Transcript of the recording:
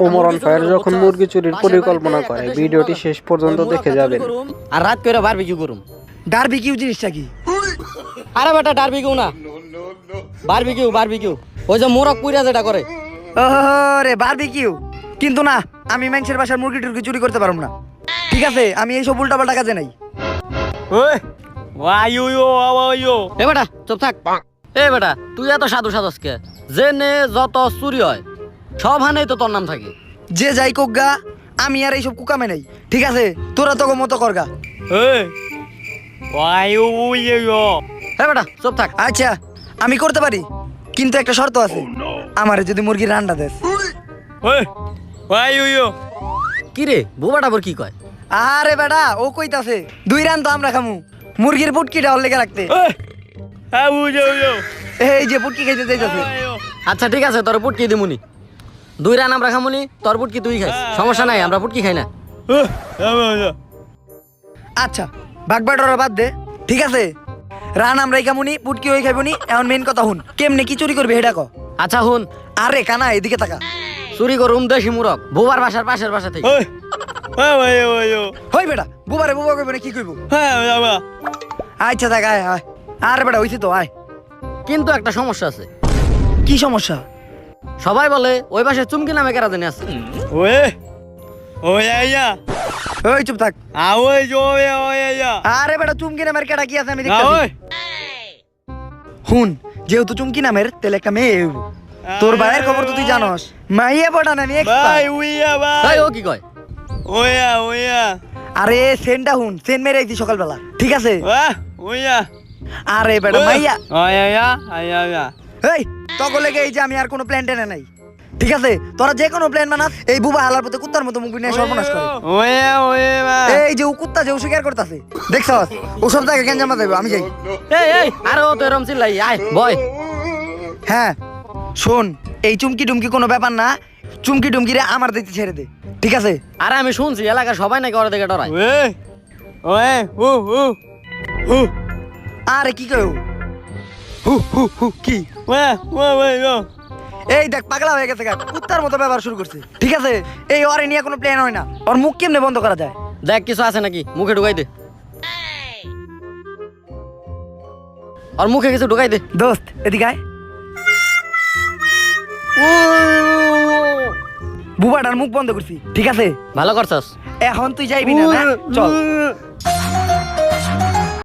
Omran fire যখন মুরগি চুরির পরিকল্পনা করে, ভিডিওটি শেষ পর্যন্ত দেখে যাবেন। আর রাত করে বারবিকিউ করুম। বারবিকিউ জিনিসটা কি? আরে বেটা বারবিকিউ না, বারবিকিউ ওই যে মোরগ পুইরা যেটা করে। রে বারবিকিউ, কিন্তু না, আমি মানুষের বাসার মুরগি টুরগি চুরি করতে পারবো না। ঠিক আছে, আমি এইসব উল্টাপাল্টা কাজে নাই। এ বেটা চুপ থাক। এ বেটা তুই এত সাধু সাধসকে, যে নে যত চুরি হয় সব হানেই তো তোর নাম থাকে। যে যাই কোক গা, আমি আর এইসব কুকামে নাই। ঠিক আছে, তোরা তো মতো করগা। এ বেটা চুপ থাক। আচ্ছা, আমি করতে পারি, কিন্তু একটা শর্ত আছে। আমারে যদি মুরগির রান্না দেস। কি রে বুবাটা বর কি কয়? আরে বেটা ও কইতাছে 2 রান তো আমরা খামু, মুরগির পুটকিটা ওর লেগে রাখতে। এই যে পুটকি খাইতে যাইতাছে। আচ্ছা ঠিক আছে, তোর পুটকি দিমুনি। 2 রান আমরা খামুনি, তোর পুটকি তুই খাইস, সমস্যা নাই, আমরা পুটকি খাই না। আচ্ছা বাগবাটোরা বাদ দে। ঠিক আছে, রান আমরাই খামুনি, পুটকি ওই খাইবনি। এখন মেন কথা হুন, কেমনে কি চুরি করবি হেডা ক। আচ্ছা হুন, আরে কানা এদিকে তাকা। চুরি করুম দেশি মুরগ বুবার বাসার পাশের বাসা থেকে। হই বেটা, বুবারে বুবা কইব না কি কইব? আচ্ছা থাক, আয় আয়। আরে বেটা হইছে তো, আয়। কিন্তু একটা সমস্যা আছে। কি সমস্যা? সবাই বলে ওই পাশে চুমকি নামে কেরা জানি আছে। ওই চুপ থাক। আরে বেটা চুমকি নামের কেডা কি আছে আমি দেখতাছি। হুন, যেহেতু চুমকি নামের, তেলে একটা মেয়ে হইব। তোর ভাইয়ের খবর তো তুই জানোস। মাইয়া পড়া না, আমি এই ও কি কয়? আরে সেনটা হুন, সেন মেরে আইছি সকালবেলা। ঠিক আছে। আরে বেটা মাইয়া এই তখন লেগে এই যে আমি আর কোনো প্ল্যান টেনে নাই। ঠিক আছে, তোরা যে কোনো প্ল্যান বানাস, এই বুবা হালার পথে কুত্তার মতো মুখ নিয়ে সর্বনাশ করে। এই যে ও কুত্তা যে ও শিকার করতেছে দেখছস, ও সব জায়গায় কেন জামা দেবে, আমি যাই। এই আরে ও তো এরম চিল্লাই, আয় বয়। হ্যাঁ শোন, এই চুমকি টুমকি কোনো ব্যাপার না। চুমকি টুমকি রে আমার দিতে ছেড়ে দে। ঠিক আছে? আরে আমি শুনছি এলাকার সবাই নাকি ওরা দেখে ডরায়। আরে কি কই হু হু হু কি? এই দেখ পাগলা হয়ে গেছে, কুত্তার মতো ব্যবহার শুরু করছে। ঠিক আছে, এই ওরে নিয়ে কোনো প্ল্যান হয় না। ওর মুখ কেমনে বন্ধ করা যায়? দেখ কিছু আছে নাকি, মুখে ঢুকাই দে। আর মুখে কিছু ঢুকাই দে। দোস্ত এদিকে আয়। বুবাটার মুখ বন্ধ করছি। ঠিক আছে, ভালো করছস। এখন তুই যাইবি না, না? চল।